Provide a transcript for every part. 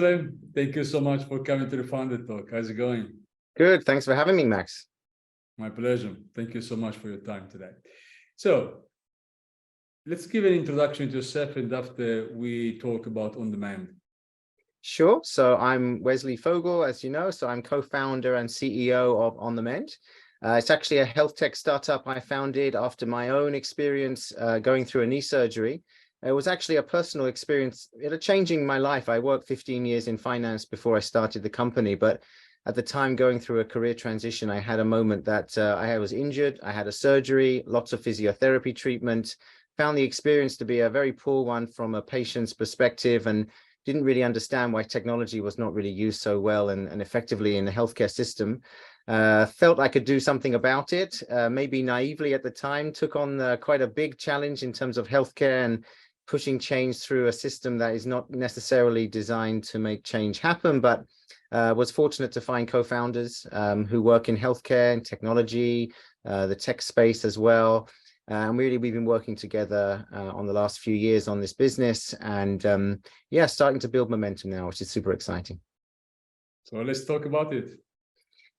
Wesley, thank you so much for coming to the Founder Talk. How's it going? Good. Thanks for having me, Max. My pleasure. Thank you so much for your time today. So let's give an introduction to yourself, and after we talk about On Demand. Sure. So I'm Wesley Fogel, as you know. So I'm co-founder and CEO of On Demand. It's actually a health tech startup I founded after my own experience going through a knee surgery. It was actually a personal experience, changing my life. I worked 15 years in finance before I started the company, but at the time going through a career transition, I had a moment that I was injured. I had a surgery, lots of physiotherapy treatment, found the experience to be a very poor one from a patient's perspective, and didn't really understand why technology was not really used so well and effectively in the healthcare system. Felt I could do something about it, maybe naively at the time, took on quite a big challenge in terms of healthcare and pushing change through a system that is not necessarily designed to make change happen, but was fortunate to find co-founders who work in healthcare and technology, the tech space as well. And really, we've been working together on the last few years on this business, and yeah, starting to build momentum now, which is super exciting. So let's talk about it.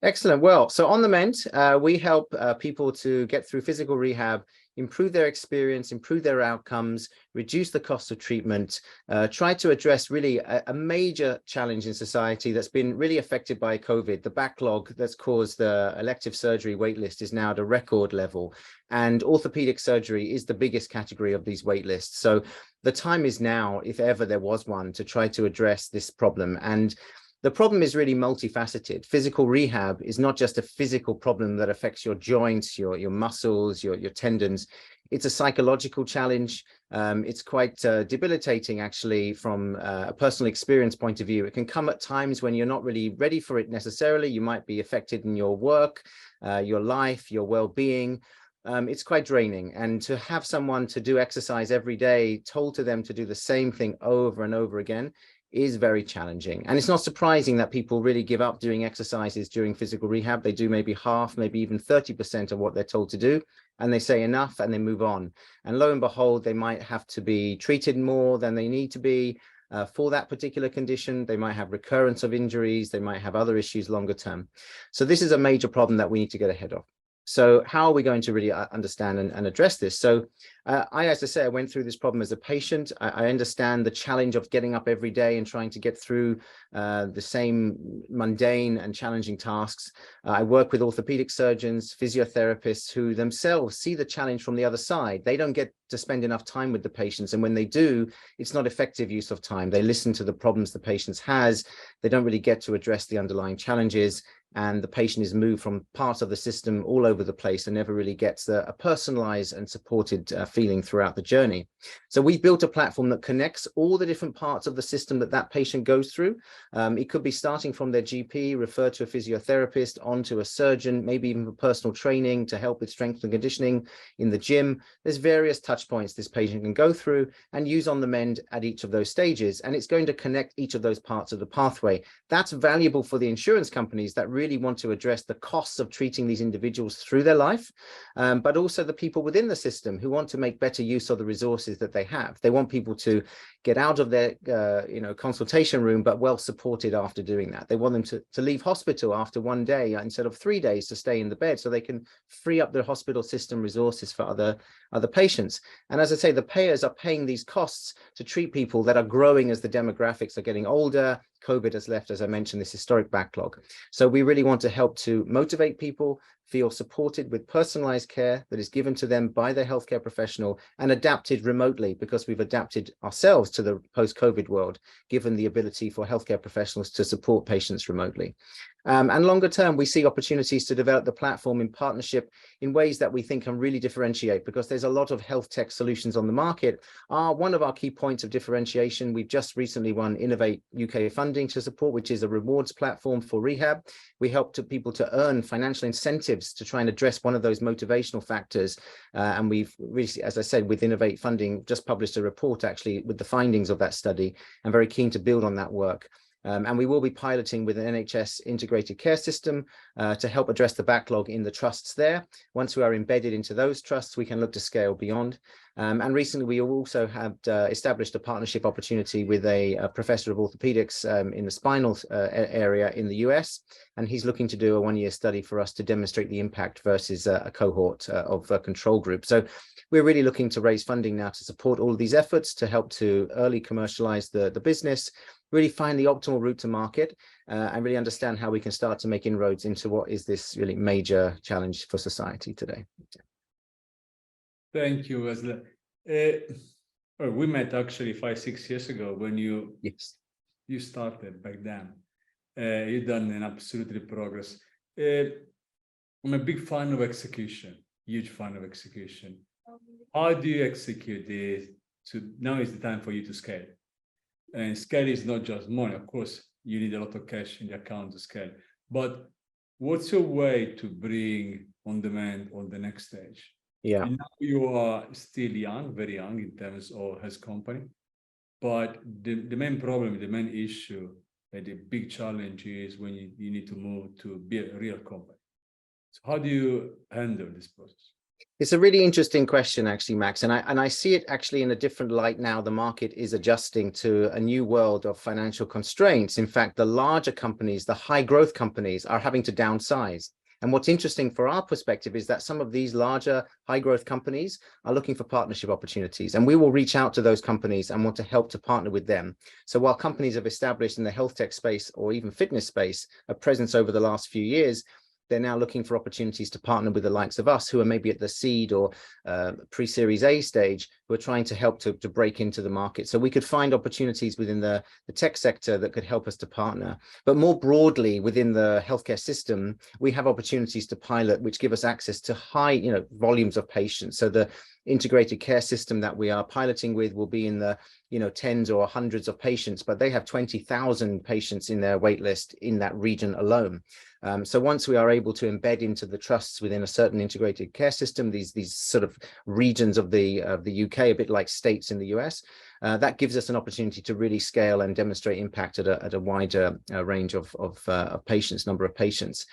Excellent. Well, so On Demand, we help people to get through physical rehab, improve their experience, improve their outcomes, reduce the cost of treatment, try to address really a major challenge in society that's been really affected by COVID. The backlog that's caused the elective surgery waitlist is now at a record level, and orthopedic surgery is the biggest category of these waitlists. So the time is now, if ever there was one, to try to address this problem. And the problem is really multifaceted. Physical rehab is not just a physical problem that affects your joints, your muscles, your tendons. It's a psychological challenge. It's quite debilitating, actually, from a personal experience point of view. It can come at times when you're not really ready for it necessarily. You might be affected in your work, your life, your well-being. It's quite draining. And to have someone to do exercise every day, told to them to do the same thing over and over again, is very challenging. And it's not surprising that people really give up doing exercises during physical rehab. They do maybe half, maybe even 30% of what they're told to do, and they say enough and they move on. And lo and behold, they might have to be treated more than they need to be for that particular condition. They might have recurrence of injuries. They might have other issues longer term. So this is a major problem that we need to get ahead of. So how are we going to really understand and address this? So as I say, I went through this problem as a patient. I understand the challenge of getting up every day and trying to get through the same mundane and challenging tasks. I work with orthopedic surgeons, physiotherapists who themselves see the challenge from the other side. They don't get to spend enough time with the patients. And when they do, it's not effective use of time. They listen to the problems the patient has. They don't really get to address the underlying challenges. And the patient is moved from parts of the system all over the place and never really gets a personalized and supported feeling throughout the journey. So we've built a platform that connects all the different parts of the system that patient goes through. It could be starting from their GP, referred to a physiotherapist, onto a surgeon, maybe even for personal training to help with strength and conditioning in the gym. There's various touch points this patient can go through and use On Demand at each of those stages. And it's going to connect each of those parts of the pathway. That's valuable for the insurance companies that really want to address the costs of treating these individuals through their life, but also the people within the system who want to make better use of the resources that they have. They want people to get out of their consultation room, but well supported after doing that. They want them to leave hospital after one day instead of 3 days to stay in the bed, so they can free up their hospital system resources for other patients. And as I say, the payers are paying these costs to treat people that are growing as the demographics are getting older. COVID has left, as I mentioned, this historic backlog. So we really want to help to motivate people, feel supported with personalized care that is given to them by their healthcare professional and adapted remotely, because we've adapted ourselves to the post-COVID world, given the ability for healthcare professionals to support patients remotely. And longer term, we see opportunities to develop the platform in partnership in ways that we think can really differentiate, because there's a lot of health tech solutions on the market. One of our key points of differentiation, we've just recently won Innovate UK funding to support, which is a rewards platform for rehab. We help people to earn financial incentives to try and address one of those motivational factors. And we've recently, as I said, with Innovate funding, just published a report actually with the findings of that study. I'm very keen to build on that work. And we will be piloting with an NHS integrated care system to help address the backlog in the trusts there. Once we are embedded into those trusts, we can look to scale beyond. And recently, we also have established a partnership opportunity with a professor of orthopedics in the spinal area in the US. And he's looking to do a one-year study for us to demonstrate the impact versus a cohort of a control group. So we're really looking to raise funding now to support all of these efforts to help to early commercialize the business, really find the optimal route to market, and really understand how we can start to make inroads into what is this really major challenge for society today. Thank you, Wesley. We met actually 5-6 years ago when you started back then. You've done an absolutely progress. I'm a big fan of execution, huge fan of execution. How do you execute this? Now is the time for you to scale. And scale is not just money. Of course, you need a lot of cash in the account to scale. But what's your way to bring on-demand on the next stage? Yeah. And now you are still young, very young in terms of his company. But the main problem, the main issue, and the big challenge is when you need to move to be a real company. So how do you handle this process? It's a really interesting question, actually, Max, and I see it actually in a different light now. The market is adjusting to a new world of financial constraints. In fact, the larger companies, the high growth companies, are having to downsize. And what's interesting for our perspective is that some of these larger high growth companies are looking for partnership opportunities, and we will reach out to those companies and want to help to partner with them. So while companies have established in the health tech space or even fitness space a presence over the last few years, they're now looking for opportunities to partner with the likes of us, who are maybe at the seed or pre-series A stage, who are trying to help to break into the market. So we could find opportunities within the tech sector that could help us to partner. But more broadly, within the healthcare system, we have opportunities to pilot, which give us access to high, volumes of patients. So the integrated care system that we are piloting with will be in the tens or hundreds of patients, but they have 20,000 patients in their wait list in that region alone. So once we are able to embed into the trusts within a certain integrated care system, these sort of regions of the UK, a bit like states in the US, that gives us an opportunity to really scale and demonstrate impact at a wider range of patients, number of patients.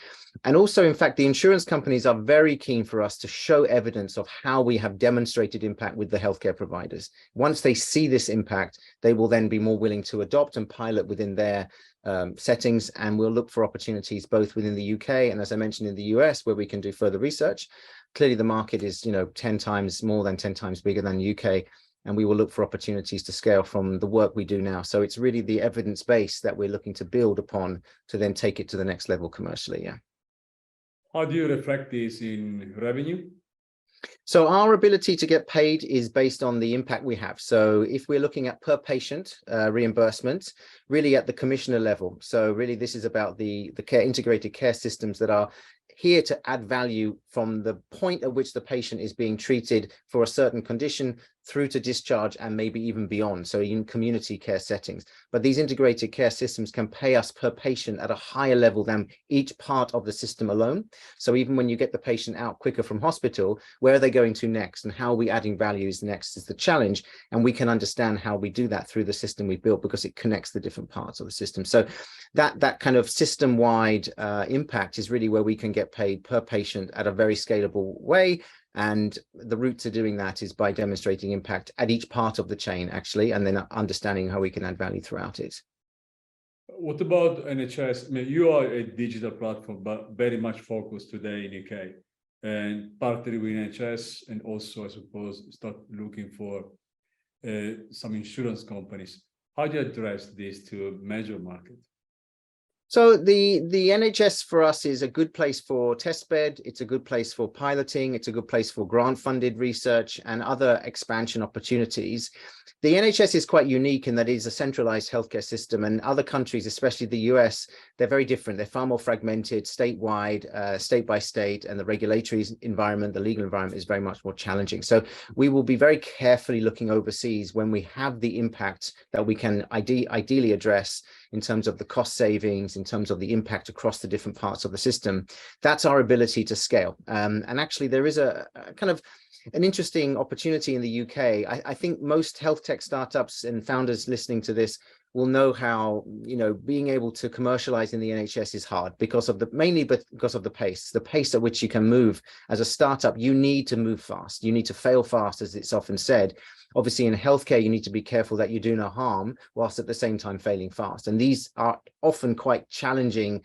And also, in fact, the insurance companies are very keen for us to show evidence of how we have demonstrated impact with the healthcare providers. Once they see this impact, they will then be more willing to adopt and pilot within their settings, and we'll look for opportunities both within the UK and, as I mentioned, in the US, where we can do further research. Clearly, the market is more than 10 times bigger than UK, and we will look for opportunities to scale from the work we do now. So it's really the evidence base that we're looking to build upon to then take it to the next level commercially. Yeah. How do you reflect this in revenue? So our ability to get paid is based on the impact we have. So if we're looking at per patient reimbursement, really at the commissioner level. So really this is about the integrated care systems that are here to add value from the point at which the patient is being treated for a certain condition through to discharge and maybe even beyond, so in community care settings. But these integrated care systems can pay us per patient at a higher level than each part of the system alone. So even when you get the patient out quicker from hospital, where are they going to next, and how are we adding values next is the challenge. And we can understand how we do that through the system we built, because it connects the different parts of the system. So that kind of system-wide impact is really where we can get paid per patient at a very scalable way. And the route to doing that is by demonstrating impact at each part of the chain, actually, and then understanding how we can add value throughout it. What about NHS? I mean, you are a digital platform, but very much focused today in UK, and partly with NHS, and also, I suppose, start looking for some insurance companies. How do you address this to major market? So the NHS for us is a good place for testbed. It's a good place for piloting. It's a good place for grant-funded research and other expansion opportunities. The NHS is quite unique in that it is a centralized healthcare system, and other countries, especially the US, they're very different. They're far more fragmented, statewide, state by state, and the regulatory environment, the legal environment is very much more challenging. So we will be very carefully looking overseas when we have the impact that we can ideally address in terms of the cost savings, in terms of the impact across the different parts of the system. That's our ability to scale. And actually, there is a kind of an interesting opportunity in the UK. I think most health tech startups and founders listening to this will know how, being able to commercialize in the NHS is hard mainly because of the pace at which you can move. As a startup, you need to move fast. You need to fail fast, as it's often said. Obviously, in healthcare, you need to be careful that you do no harm whilst at the same time failing fast. And these are often quite challenging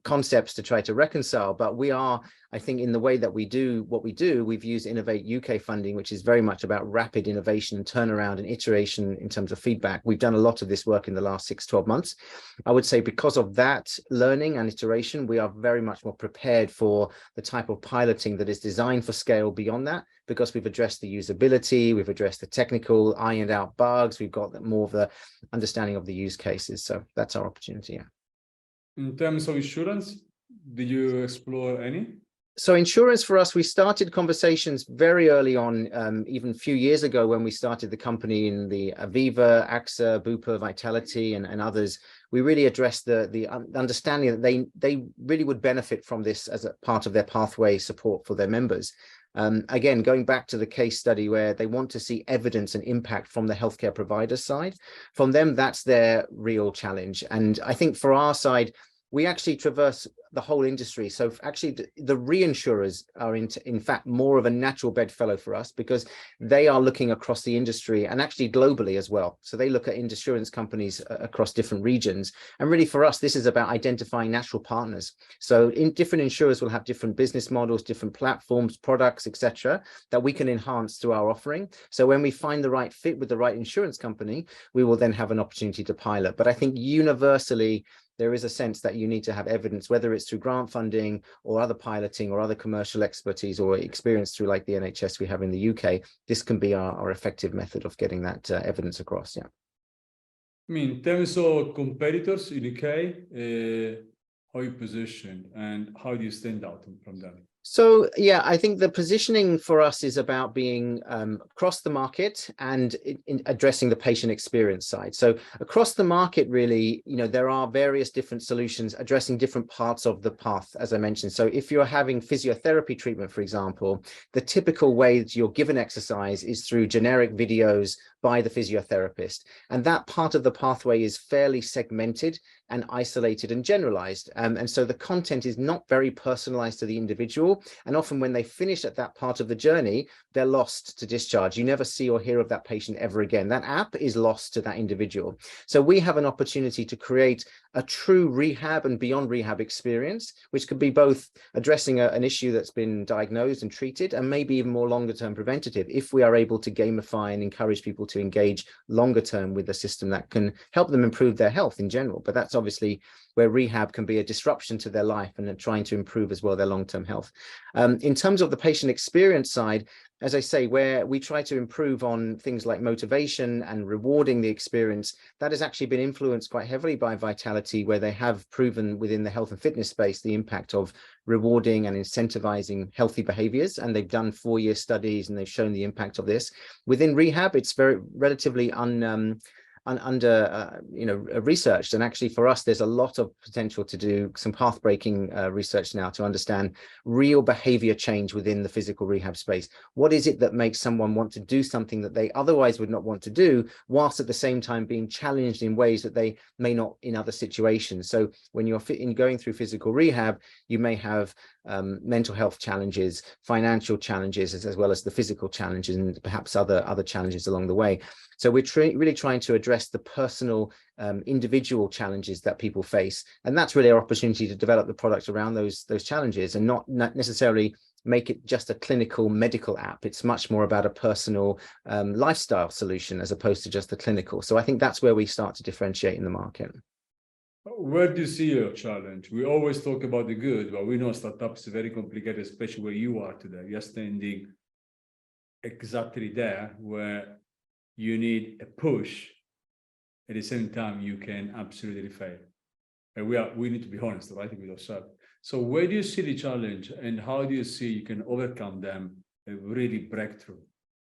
concepts to try to reconcile, but we are, I think, in the way that we do what we do, we've used Innovate UK funding, which is very much about rapid innovation and turnaround and iteration in terms of feedback. We've done a lot of this work in the last 6-12 months. I would say because of that learning and iteration, we are very much more prepared for the type of piloting that is designed for scale beyond that, because we've addressed the usability, we've addressed the technical, ironed out bugs, we've got more of the understanding of the use cases. So that's our opportunity. Yeah. In terms of insurance, did you explore any? So insurance for us, we started conversations very early on, even a few years ago when we started the company in the Aviva, AXA, Bupa, Vitality, and others. We really addressed the understanding that they really would benefit from this as a part of their pathway support for their members. Again, going back to the case study where they want to see evidence and impact from the healthcare provider side, from them, that's their real challenge. And I think for our side, we actually traverse the whole industry. So actually the reinsurers are in fact more of a natural bedfellow for us, because they are looking across the industry and actually globally as well. So they look at insurance companies across different regions. And really for us, this is about identifying natural partners. So different insurers will have different business models, different platforms, products, etc., that we can enhance through our offering. So when we find the right fit with the right insurance company, we will then have an opportunity to pilot. But I think universally, there is a sense that you need to have evidence, whether it's through grant funding or other piloting or other commercial expertise or experience through like the NHS we have in the UK. This can be our effective method of getting that evidence across. Yeah. I mean, in terms of competitors in UK, how are you positioned and how do you stand out from them? So, yeah, I think the positioning for us is about being across the market and in addressing the patient experience side. So across the market, really, there are various different solutions addressing different parts of the path, as I mentioned. So if you're having physiotherapy treatment, for example, the typical way that you're given exercise is through generic videos by the physiotherapist. And that part of the pathway is fairly segmented and isolated and generalized. And so the content is not very personalized to the individual. And often when they finish at that part of the journey, they're lost to discharge. You never see or hear of that patient ever again. That app is lost to that individual. So we have an opportunity to create a true rehab and beyond rehab experience, which could be both addressing an issue that's been diagnosed and treated, and maybe even more longer term preventative, if we are able to gamify and encourage people to engage longer term with a system that can help them improve their health in general. But that's obviously where rehab can be a disruption to their life and trying to improve as well their long-term health. In terms of the patient experience side, as I say, where we try to improve on things like motivation and rewarding the experience, that has actually been influenced quite heavily by Vitality, where they have proven within the health and fitness space the impact of rewarding and incentivizing healthy behaviors. And they've done 4-year studies and they've shown the impact of this. Within rehab, it's very relatively researched, and actually for us there's a lot of potential to do some path-breaking research now to understand real behavior change within the physical rehab space. What is it that makes someone want to do something that they otherwise would not want to do, whilst at the same time being challenged in ways that they may not in other situations? So when you're going through physical rehab, you may have mental health challenges, financial challenges, as well as the physical challenges, and perhaps other challenges along the way. So we're really trying to address the personal, individual challenges that people face. And that's really our opportunity to develop the product around those challenges, and not necessarily make it just a clinical medical app. It's much more about a personal lifestyle solution as opposed to just the clinical. So I think that's where we start to differentiate in the market. Where do you see your challenge? We always talk about the good, but we know startups are very complicated, especially where you are today. You're standing exactly there where you need a push. At the same time, you can absolutely fail. And we need to be honest, right, with ourselves. So where do you see the challenge, and how do you see you can overcome them and really break through?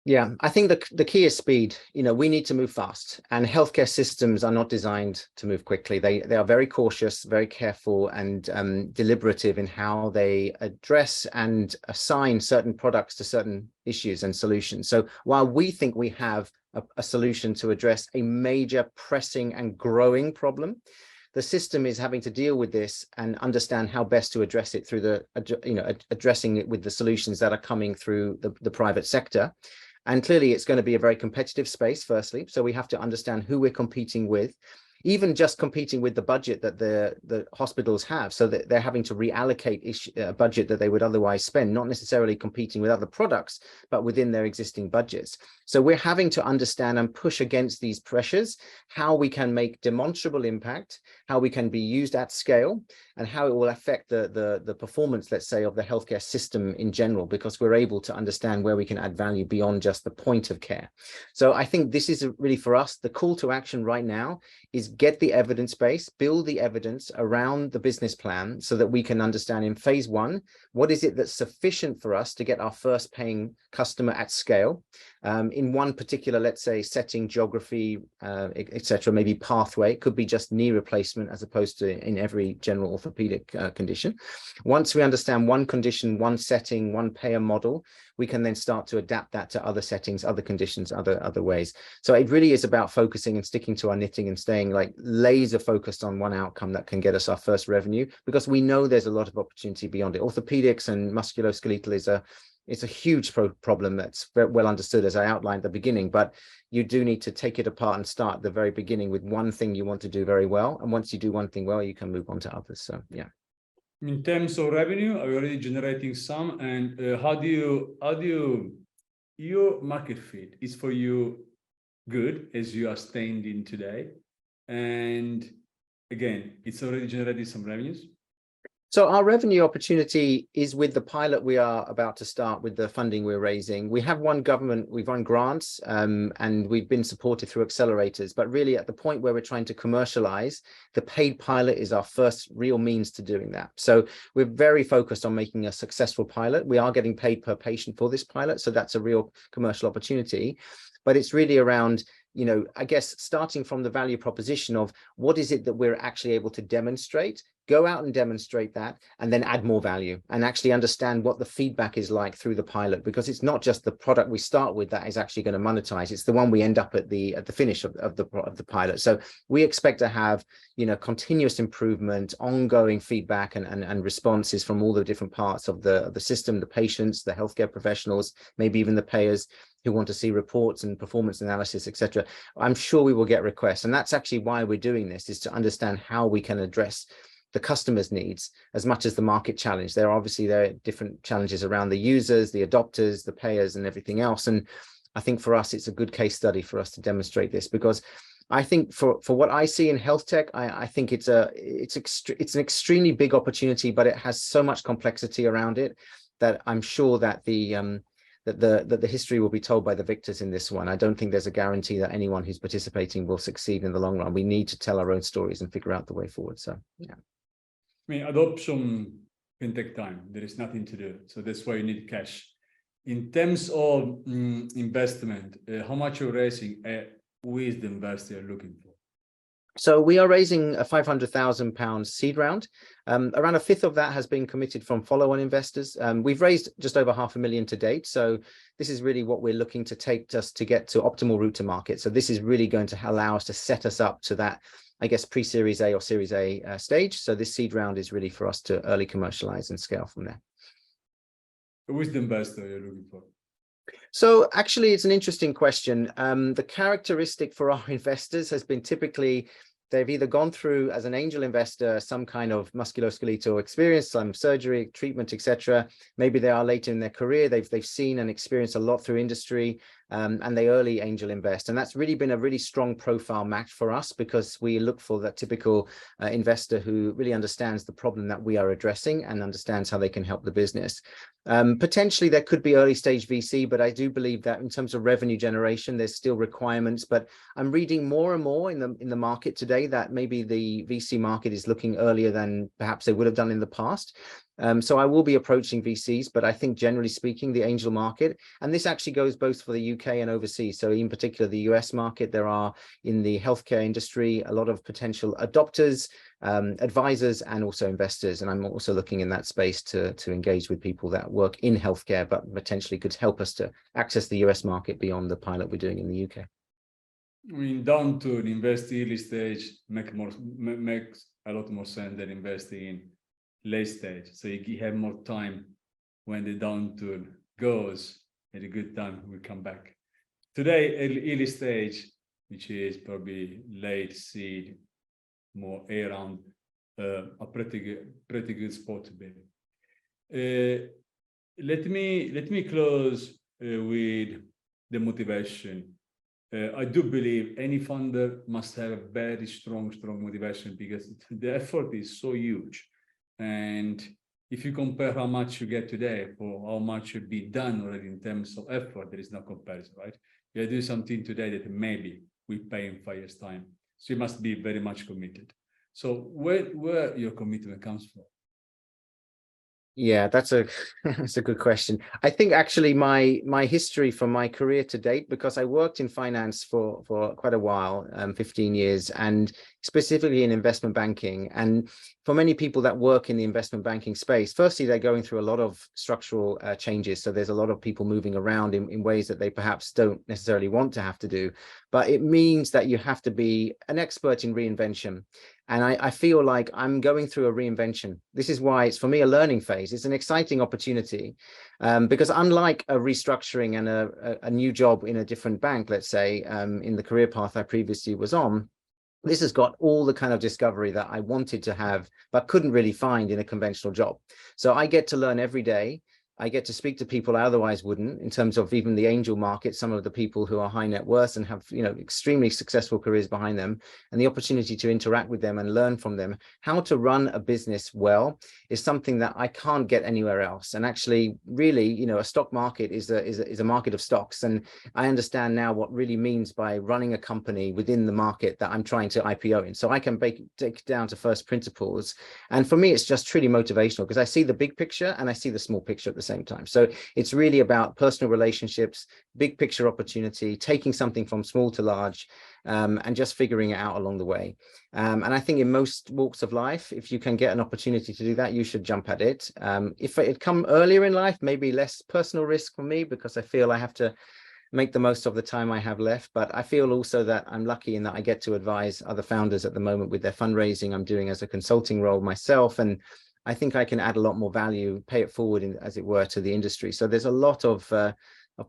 Yeah, I think the key is speed. We need to move fast, and healthcare systems are not designed to move quickly. They are very cautious, very careful, and deliberative in how they address and assign certain products to certain issues and solutions. So while we think we have a solution to address a major pressing and growing problem. The system is having to deal with this and understand how best to address it through addressing it with the solutions that are coming through the private sector. And clearly it's going to be a very competitive space, firstly. So we have to understand who we're competing with, even just competing with the budget that the hospitals have, so that they're having to reallocate a budget that they would otherwise spend, not necessarily competing with other products, but within their existing budgets. So we're having to understand and push against these pressures, how we can make demonstrable impact, how we can be used at scale, and how it will affect the performance, let's say, of the healthcare system in general, because we're able to understand where we can add value beyond just the point of care. So I think this is really, for us, the call to action right now is get the evidence base, build the evidence around the business plan so that we can understand in phase one, what is it that's sufficient for us to get our first paying customer at scale in one particular, let's say, setting, geography, etc., maybe pathway. It could be just knee replacement as opposed to in every general orthopedic condition. Once we understand one condition, one setting, one payer model, we can then start to adapt that to other settings, other conditions, other ways. So it really is about focusing and sticking to our knitting and staying like laser focused on one outcome that can get us our first revenue, because we know there's a lot of opportunity beyond it. Orthopedics and musculoskeletal it's a huge problem that's very well understood, as I outlined at the beginning, but you do need to take it apart and start at the very beginning with one thing you want to do very well. And once you do one thing well, you can move on to others. So, yeah. In terms of revenue, are you already generating some? And how do you, your market fit is for you good as you are staying in today? And again, it's already generating some revenues? So our revenue opportunity is with the pilot we are about to start with the funding we're raising. We have won grants, and we've been supported through accelerators, but really at the point where we're trying to commercialize, the paid pilot is our first real means to doing that. So we're very focused on making a successful pilot. We are getting paid per patient for this pilot, so that's a real commercial opportunity. But it's really around, I guess, starting from the value proposition of what is it that we're actually able to demonstrate, go out and demonstrate that, and then add more value and actually understand what the feedback is like through the pilot, because it's not just the product we start with that is actually going to monetize. It's the one we end up at the finish of the pilot. So we expect to have, continuous improvement, ongoing feedback and responses from all the different parts of the system, the patients, the healthcare professionals, maybe even the payers who want to see reports and performance analysis, etc. I'm sure we will get requests. And that's actually why we're doing this, is to understand how we can address the customer's needs as much as the market challenge. There are different challenges around the users, the adopters, the payers, and everything else. And I think for us, it's a good case study for us to demonstrate this, because I think for what I see in health tech, I think it's an extremely big opportunity, but it has so much complexity around it that I'm sure that the history will be told by the victors in this one. I don't think there's a guarantee that anyone who's participating will succeed in the long run. We need to tell our own stories and figure out the way forward. So, yeah. I mean, adoption can take time. There is nothing to do. So that's why you need cash. In terms of investment, how much you're raising, who is the investor you're looking for? So we are raising a £500,000 seed round. Around a fifth of that has been committed from follow-on investors. We've raised just over £500,000 to date. So this is really what we're looking to take us to get to optimal route to market. So this is really going to allow us to set us up to that, I guess, pre-Series A or Series A stage. So this seed round is really for us to early commercialize and scale from there. Who is the investor you're looking for? So actually, it's an interesting question. The characteristic for our investors has been typically they've either gone through as an angel investor some kind of musculoskeletal experience, some surgery, treatment, etc. Maybe they are later in their career. They've seen and experienced a lot through industry, and they early angel invest. And that's really been a really strong profile match for us, because we look for that typical investor who really understands the problem that we are addressing and understands how they can help the business. Potentially there could be early stage VC, but I do believe that in terms of revenue generation, there's still requirements. But I'm reading more and more in the market today that maybe the VC market is looking earlier than perhaps they would have done in the past. So I will be approaching VCs, but I think generally speaking, the angel market, and this actually goes both for the UK and overseas. So in particular, the US market, there are in the healthcare industry, a lot of potential adopters, advisors, and also investors. And I'm also looking in that space to engage with people that work in healthcare, but potentially could help us to access the US market beyond the pilot we're doing in the UK. I mean, downturn, invest early stage makes a lot more sense than investing in late stage. So you have more time when the downturn goes, at a good time we come back. Today, early stage, which is probably late seed, more around a pretty good spot to be. Let me close with the motivation. I do believe any funder must have a very strong motivation, because the effort is so huge. And if you compare how much you get today for how much should be done already in terms of effort, there is no comparison, right? You do something today that maybe we pay in 5 years' time. So you must be very much committed. So where your commitment comes from? Yeah, that's a that's a good question. I think actually my history from my career to date, because I worked in finance for quite a while, 15 years, and specifically in investment banking. And for many people that work in the investment banking space, firstly, they're going through a lot of structural changes. So there's a lot of people moving around in ways that they perhaps don't necessarily want to have to do. But it means that you have to be an expert in reinvention. And I feel like I'm going through a reinvention. This is why it's, for me, a learning phase. It's an exciting opportunity, because unlike a restructuring and a new job in a different bank, let's say, in the career path I previously was on, this has got all the kind of discovery that I wanted to have, but couldn't really find in a conventional job. So I get to learn every day. I get to speak to people I otherwise wouldn't, in terms of even the angel market, some of the people who are high net worth and have, you know, extremely successful careers behind them, and the opportunity to interact with them and learn from them. How to run a business well is something that I can't get anywhere else. And actually, really, you know, a stock market is a market of stocks. And I understand now what really means by running a company within the market that I'm trying to IPO in. So I can take it down to first principles. And for me, it's just truly motivational, because I see the big picture and I see the small picture at the same time. So it's really about personal relationships, big picture opportunity, taking something from small to large, and just figuring it out along the way. And I think in most walks of life, if you can get an opportunity to do that, you should jump at it. If it had come earlier in life, maybe less personal risk for me, because I feel I have to make the most of the time I have left. But I feel also that I'm lucky in that I get to advise other founders at the moment with their fundraising. I'm doing as a consulting role myself, and I think I can add a lot more value, pay it forward, as it were, to the industry. So there's a lot of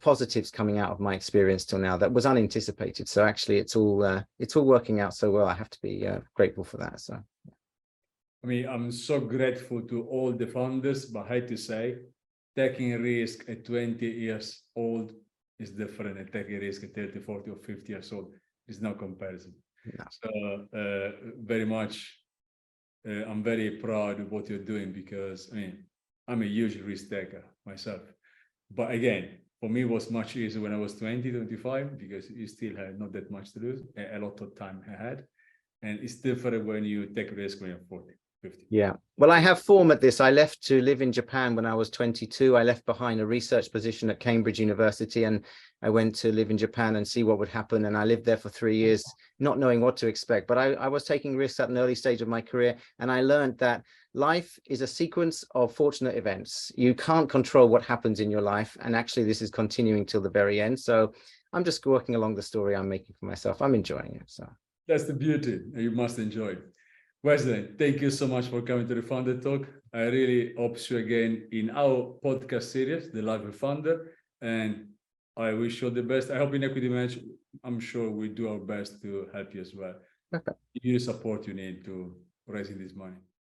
positives coming out of my experience till now that was unanticipated. So actually, it's all working out so well. I have to be grateful for that. So, I mean, I'm so grateful to all the founders, but I had to say, taking a risk at 20 years old is different than taking a risk at 30, 40, or 50 years old. There's no comparison. No. So very much. I'm very proud of what you're doing, because I mean, I'm a huge risk taker myself. But again, for me, it was much easier when I was 20, 25, because you still had not that much to lose, a lot of time ahead. And it's different when you take risk when you're 40, 50. Yeah. Well, I have form at this. I left to live in Japan when I was 22. I left behind a research position at Cambridge University, and I went to live in Japan and see what would happen. And I lived there for 3 years, not knowing what to expect. But I was taking risks at an early stage of my career. And I learned that life is a sequence of fortunate events. You can't control what happens in your life. And actually, this is continuing till the very end. So I'm just working along the story I'm making for myself. I'm enjoying it. So that's the beauty. You must enjoy it. Wesley, thank you so much for coming to the Founder Talk. I really hope to see you again in our podcast series, The Life of a Founder. And I wish you all the best. I hope in EquityMatch, I'm sure we do our best to help you as well. Okay. Give you the support you need to raising this money.